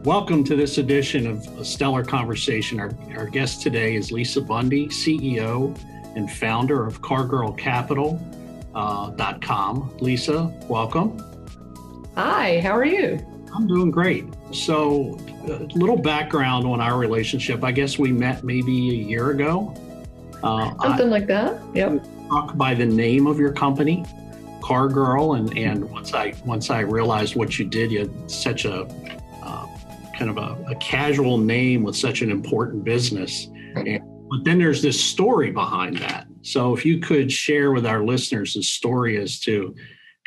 Welcome to this edition of A Stellar Conversation. Our guest today is Lisa Bundy, CEO and founder of CarGirl Capital.com. Lisa, welcome. Hi, how are you? I'm doing great. So, a little background on our relationship. I guess we met maybe a year ago. Something like that. Yep. Talk by the name of your company, CarGirl, and once I realized what you did, you had such a kind of a casual name with such an important business. But then there's this story behind that. So if you could share with our listeners the story as to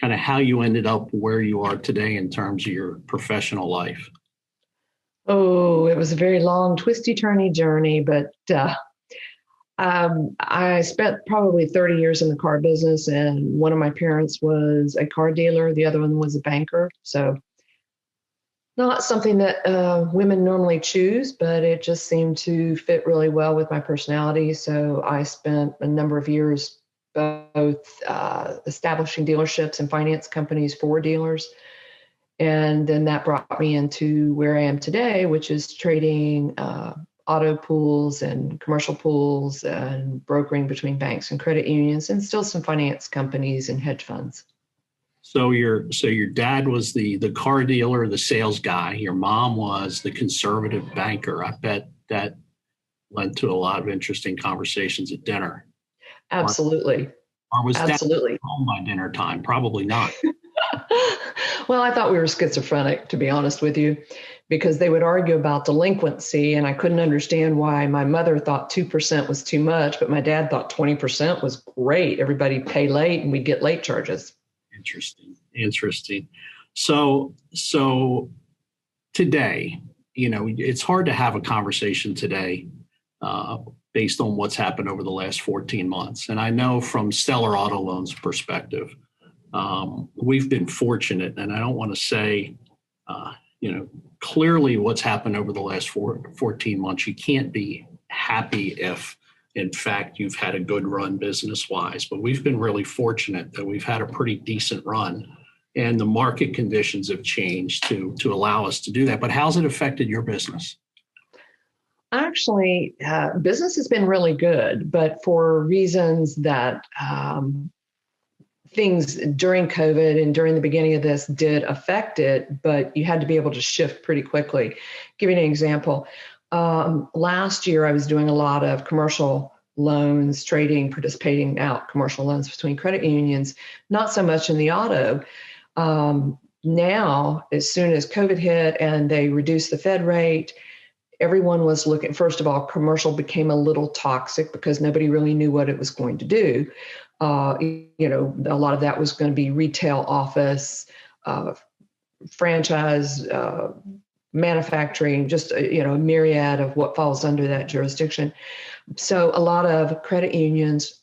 kind of how you ended up where you are today in terms of your professional life. Oh, it was a very long, twisty-turny journey, but I spent probably 30 years in the car business, and one of my parents was a car dealer. The other one was a banker. So not something that women normally choose, but it just seemed to fit really well with my personality. So I spent a number of years both establishing dealerships and finance companies for dealers. And then that brought me into where I am today, which is trading auto pools and commercial pools and brokering between banks and credit unions, and still some finance companies and hedge funds. So your dad was the car dealer, the sales guy. Your mom was the conservative banker. I bet that led to a lot of interesting conversations at dinner. Absolutely. Or was Absolutely. Dad home by dinner time? Probably not. Well, I thought we were schizophrenic, to be honest with you, because they would argue about delinquency, and I couldn't understand why my mother thought 2% was too much, but my dad thought 20% was great. Everybody pay late and we'd get late charges. Interesting. So today, it's hard to have a conversation today based on what's happened over the last 14 months. And I know from Stellar Auto Loans perspective, we've been fortunate, and I don't want to say, clearly what's happened over the last 14 months, you can't be happy if, in fact, you've had a good run business-wise. But we've been really fortunate that we've had a pretty decent run, and the market conditions have changed to allow us to do that. But how's it affected your business? Actually, business has been really good, but for reasons that things during COVID and during the beginning of this did affect it, but you had to be able to shift pretty quickly. Give you an example. Last year, I was doing a lot of commercial loans, trading, participating out commercial loans between credit unions, not so much in the auto. Now, as soon as COVID hit and they reduced the Fed rate, everyone was looking. First of all, commercial became a little toxic because nobody really knew what it was going to do. A lot of that was going to be retail, office, franchise, manufacturing, just a myriad of what falls under that jurisdiction. So a lot of credit unions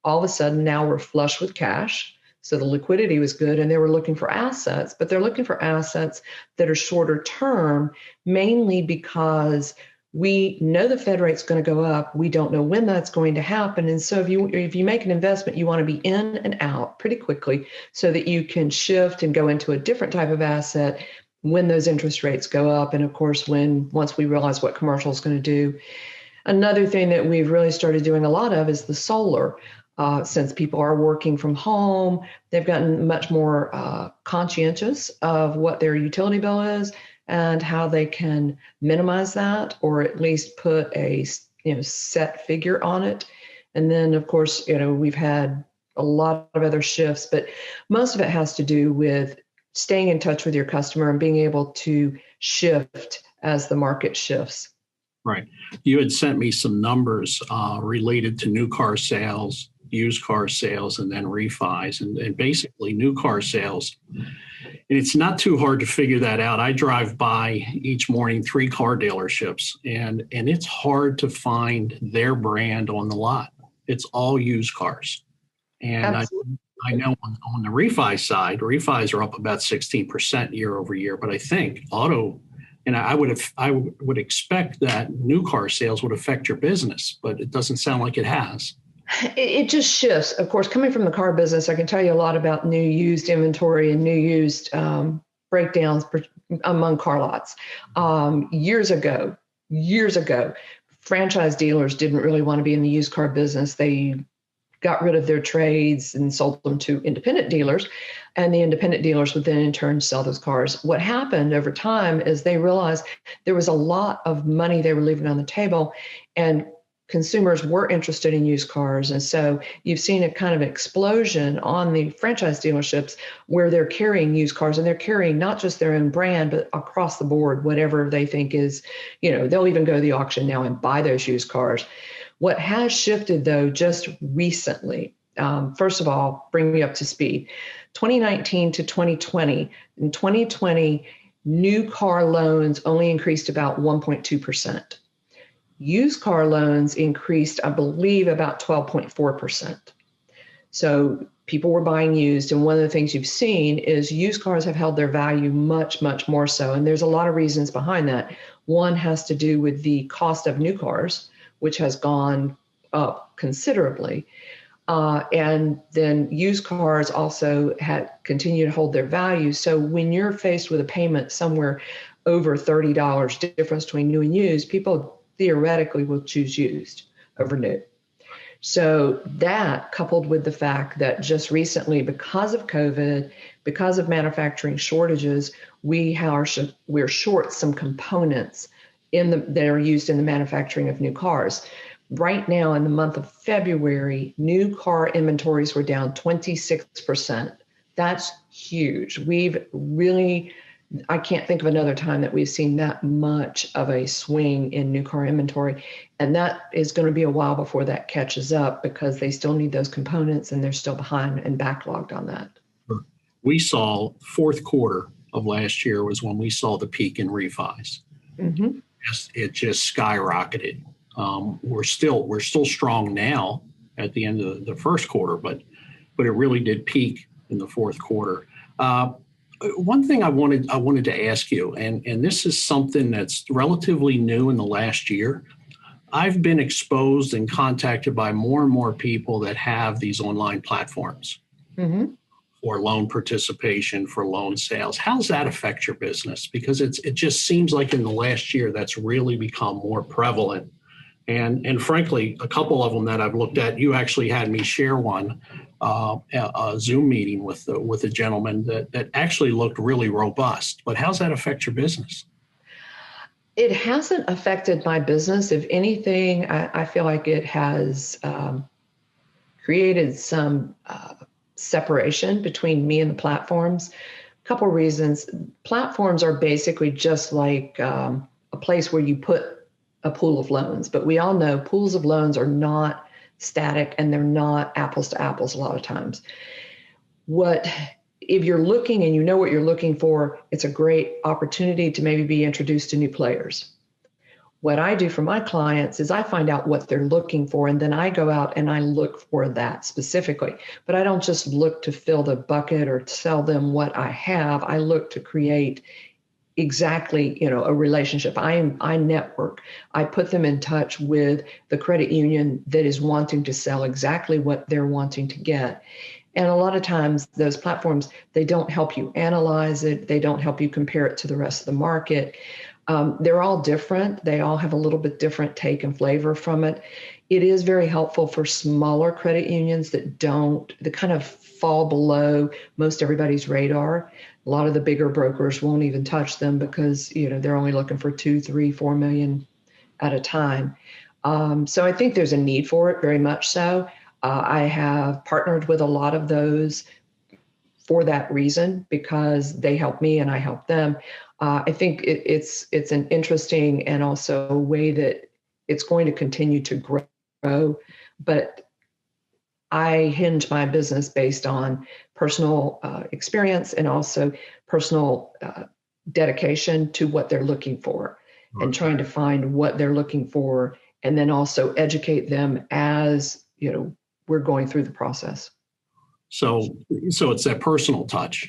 all of a sudden now were flush with cash. So the liquidity was good, and they were looking for assets, but they're looking for assets that are shorter term, mainly because we know the Fed rate's going to go up. We don't know when that's going to happen. And so if you make an investment, you want to be in and out pretty quickly so that you can shift and go into a different type of asset when those interest rates go up. And of course, once we realize what commercial is going to do. Another thing that we've really started doing a lot of is the solar. Since people are working from home, they've gotten much more conscientious of what their utility bill is and how they can minimize that, or at least put a set figure on it. And then, of course, we've had a lot of other shifts, but most of it has to do with staying in touch with your customer and being able to shift as the market shifts. Right. You had sent me some numbers related to new car sales, used car sales, and then refis, and basically new car sales. And it's not too hard to figure that out. I drive by each morning 3 car dealerships, and it's hard to find their brand on the lot. It's all used cars. And I know on the refi side, refis are up about 16% year over year, but I think auto, and I would expect that new car sales would affect your business, but it doesn't sound like it has. It just shifts. Of course, coming from the car business, I can tell you a lot about new used inventory and new used breakdowns among car lots. Years ago, franchise dealers didn't really want to be in the used car business. They got rid of their trades and sold them to independent dealers, and the independent dealers would then in turn sell those cars. What happened over time is they realized there was a lot of money they were leaving on the table, and consumers were interested in used cars. And so you've seen a kind of explosion on the franchise dealerships where they're carrying used cars, and they're carrying not just their own brand, but across the board, whatever they think is, they'll even go to the auction now and buy those used cars. What has shifted though, just recently, first of all, bring me up to speed, 2019 to 2020, in 2020, new car loans only increased about 1.2%. Used car loans increased, I believe, about 12.4%. So people were buying used. And one of the things you've seen is used cars have held their value much, much more so. And there's a lot of reasons behind that. One has to do with the cost of new cars, which has gone up considerably. And then used cars also had continued to hold their value. So when you're faced with a payment somewhere over $30 difference between new and used, people theoretically will choose used over new. So that, coupled with the fact that just recently, because of COVID, because of manufacturing shortages, we're short some components that are used in the manufacturing of new cars. Right now, in the month of February, new car inventories were down 26%. That's huge. I can't think of another time that we've seen that much of a swing in new car inventory. And that is going to be a while before that catches up, because they still need those components and they're still behind and backlogged on that. We saw fourth quarter of last year was when we saw the peak in refis. Mm-hmm. It just skyrocketed. We're still strong now at the end of the first quarter, but it really did peak in the fourth quarter. One thing I wanted to ask you, and this is something that's relatively new in the last year. I've been exposed and contacted by more and more people that have these online platforms for loan participation, for loan sales. How does that affect your business? Because it just seems like in the last year that's really become more prevalent. And frankly, a couple of them that I've looked at, you actually had me share one, a Zoom meeting with a gentleman that actually looked really robust. But how's that affect your business? It hasn't affected my business. If anything, I feel like it has created some separation between me and the platforms. A couple reasons. Platforms are basically just like a place where you put a pool of loans, but we all know pools of loans are not static and they're not apples to apples a lot of times. If you're looking and you know what you're looking for, it's a great opportunity to maybe be introduced to new players. What I do for my clients is I find out what they're looking for, and then I go out and I look for that specifically. But I don't just look to fill the bucket or sell them what I have. I look to create exactly, a relationship. I network. I put them in touch with the credit union that is wanting to sell exactly what they're wanting to get. And a lot of times those platforms, they don't help you analyze it. They don't help you compare it to the rest of the market. They're all different. They all have a little bit different take and flavor from it. It is very helpful for smaller credit unions that kind of fall below most everybody's radar. A lot of the bigger brokers won't even touch them because, they're only looking for 2, 3, 4 million at a time. So I think there's a need for it, very much so. I have partnered with a lot of those for that reason, because they help me and I help them. I think it's an interesting and also a way that it's going to continue to grow. But I hinge my business based on personal experience and also personal dedication to what they're looking for, and trying to find what they're looking for, and then also educate them as we're going through the process. So it's that personal touch.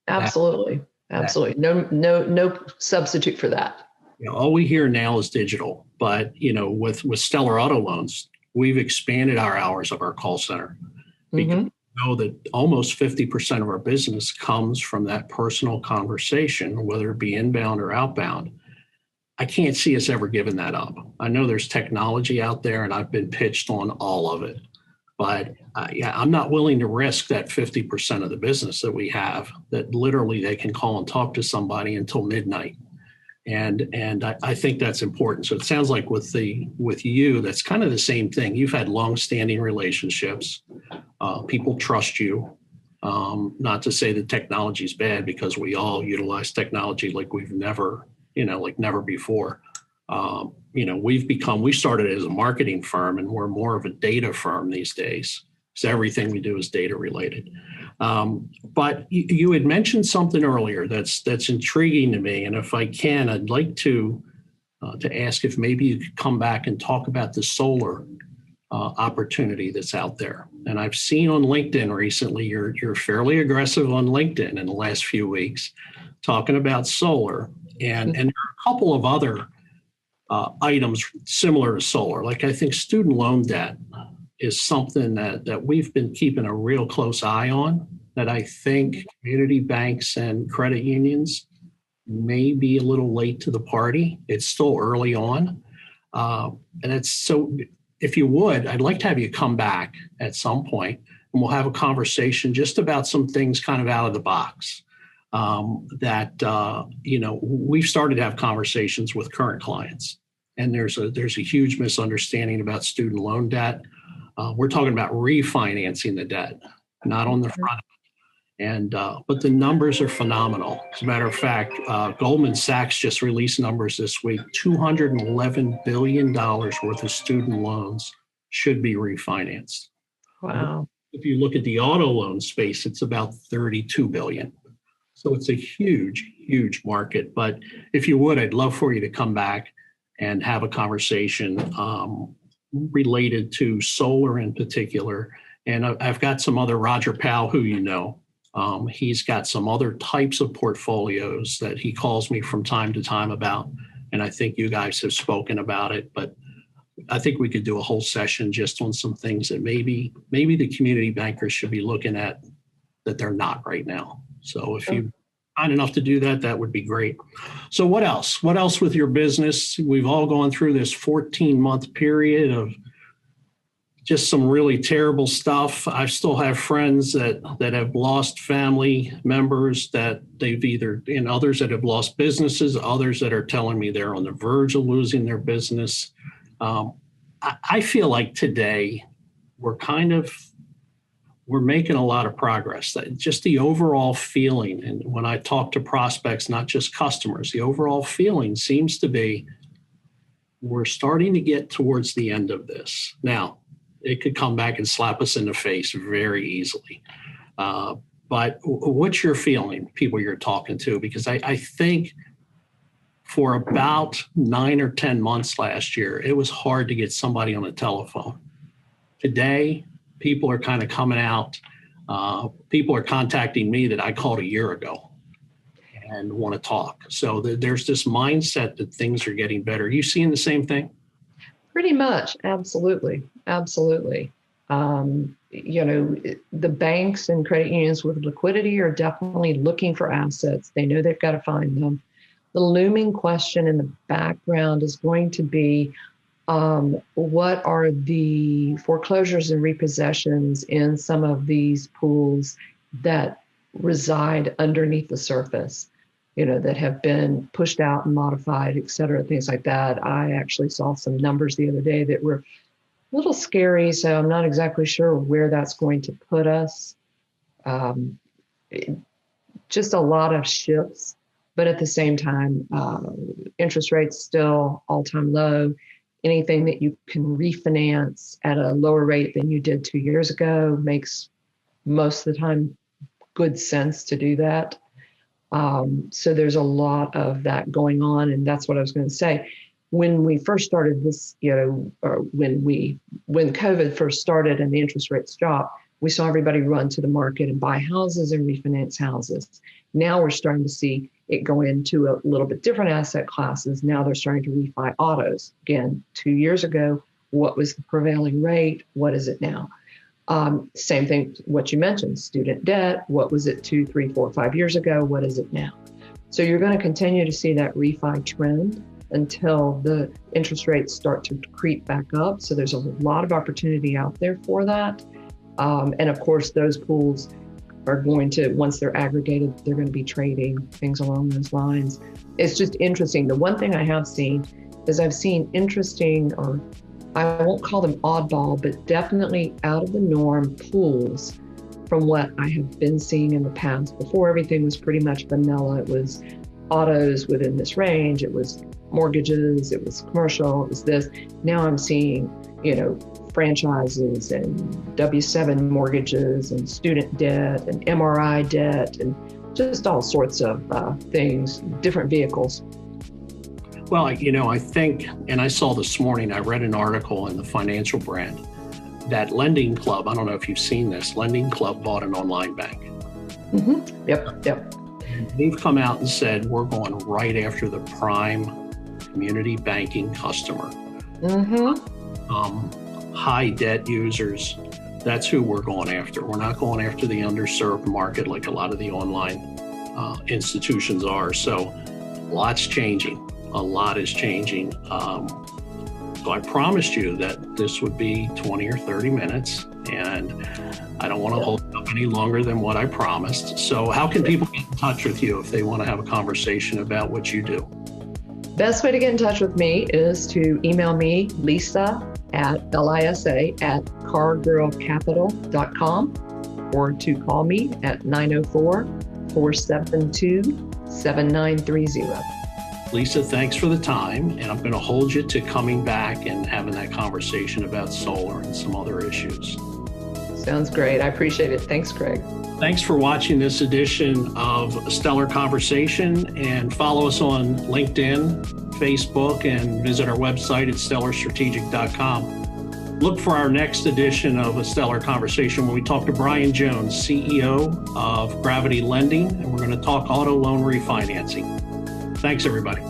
Absolutely. Absolutely. No substitute for that. All we hear now is digital, but with Stellar Auto Loans, we've expanded our hours of our call center. Because know that almost 50% of our business comes from that personal conversation, whether it be inbound or outbound. I can't see us ever giving that up. I know there's technology out there, and I've been pitched on all of it. But yeah, I'm not willing to risk that 50% of the business that we have, that literally they can call and talk to somebody until midnight. And I think that's important. So it sounds like with you, that's kind of the same thing. You've had long-standing relationships. People trust you. Not to say that technology is bad, because we all utilize technology like we've never, like never before. We started as a marketing firm, and we're more of a data firm these days. So everything we do is data related. But you had mentioned something earlier that's intriguing to me. And if I can, I'd like to ask if maybe you could come back and talk about the solar opportunity that's out there. And I've seen on LinkedIn recently, you're fairly aggressive on LinkedIn in the last few weeks, talking about solar. And there are a couple of other items similar to solar. Like, I think student loan debt is something that we've been keeping a real close eye on, that I think community banks and credit unions may be a little late to the party. It's still early on. And it's so, if you would, I'd like to have you come back at some point, and we'll have a conversation just about some things kind of out of the box we've started to have conversations with current clients. And there's a huge misunderstanding about student loan debt. We're talking about refinancing the debt, not on the front end. But the numbers are phenomenal. As a matter of fact, Goldman Sachs just released numbers this week. $211 billion worth of student loans should be refinanced. Wow. If you look at the auto loan space, it's about $32 billion. So it's a huge, huge market. But if you would, I'd love for you to come back and have a conversation related to solar in particular. And I've got some other, Roger Powell, who he's got some other types of portfolios that he calls me from time to time about. And I think you guys have spoken about it, but I think we could do a whole session just on some things that maybe the community bankers should be looking at that they're not right now. So if you're kind enough to do that, that would be great. So what else? What else with your business? We've all gone through this 14-month period of just some really terrible stuff. I still have friends that have lost family members, that they've others that have lost businesses, others that are telling me they're on the verge of losing their business. I feel like today we're making a lot of progress. Just the overall feeling, and when I talk to prospects, not just customers, the overall feeling seems to be we're starting to get towards the end of this. Now, it could come back and slap us in the face very easily. But what's your feeling, people you're talking to? Because I think for about 9 or 10 months last year, it was hard to get somebody on the telephone. Today, people are kind of coming out. People are contacting me that I called a year ago and want to talk. So there's this mindset that things are getting better. Are you seeing the same thing? Pretty much. Absolutely. Absolutely. The banks and credit unions with liquidity are definitely looking for assets. They know they've got to find them. The looming question in the background is going to be, what are the foreclosures and repossessions in some of these pools that reside underneath the surface, that have been pushed out and modified, et cetera, things like that. I actually saw some numbers the other day that were a little scary, so I'm not exactly sure where that's going to put us. Just a lot of shifts, but at the same time, interest rates still all-time low. Anything that you can refinance at a lower rate than you did 2 years ago makes most of the time good sense to do that. So there's a lot of that going on. And that's what I was going to say. When we first started this, or when COVID first started and the interest rates dropped, we saw everybody run to the market and buy houses and refinance houses. Now we're starting to see it go into a little bit different asset classes. Now they're starting to refi autos. Again, 2 years ago, what was the prevailing rate? What is it now? Same thing, what you mentioned, student debt. What was it 2, 3, 4, 5 years ago? What is it now? So you're going to continue to see that refi trend until the interest rates start to creep back up. So there's a lot of opportunity out there for that. And of course, those pools are going to, once they're aggregated, they're going to be trading, things along those lines. It's just interesting. The one thing I have seen is I've seen interesting, or I won't call them oddball, but definitely out of the norm pools from what I have been seeing in the past. Before, everything was pretty much vanilla. It was autos within this range. It was mortgages. It was commercial. It was this. Now I'm seeing, franchises and W-7 mortgages and student debt and MRI debt and just all sorts of things, different vehicles. Well, I think, and I saw this morning, I read an article in the Financial Brand that Lending Club, I don't know if you've seen this, Lending Club bought an online bank. Mm-hmm. Yep. They've come out and said, we're going right after the prime community banking customer. High debt users, that's who we're going after. We're not going after the underserved market like a lot of the online institutions are. So a lot is changing. So I promised you that this would be 20 or 30 minutes, and I don't want to hold it up any longer than what I promised. So how can people get in touch with you if they want to have a conversation about what you do? Best way to get in touch with me is to email me, Lisa at cargirlcapital.com, or to call me at 904-472-7930. Lisa, thanks for the time, and I'm going to hold you to coming back and having that conversation about solar and some other issues. Sounds great. I appreciate it. Thanks, Craig. Thanks for watching this edition of Stellar Conversation, and follow us on LinkedIn, Facebook, and visit our website at stellarstrategic.com. Look for our next edition of A Stellar Conversation when we talk to Brian Jones, CEO of Gravity Lending, and we're going to talk auto loan refinancing. Thanks, everybody.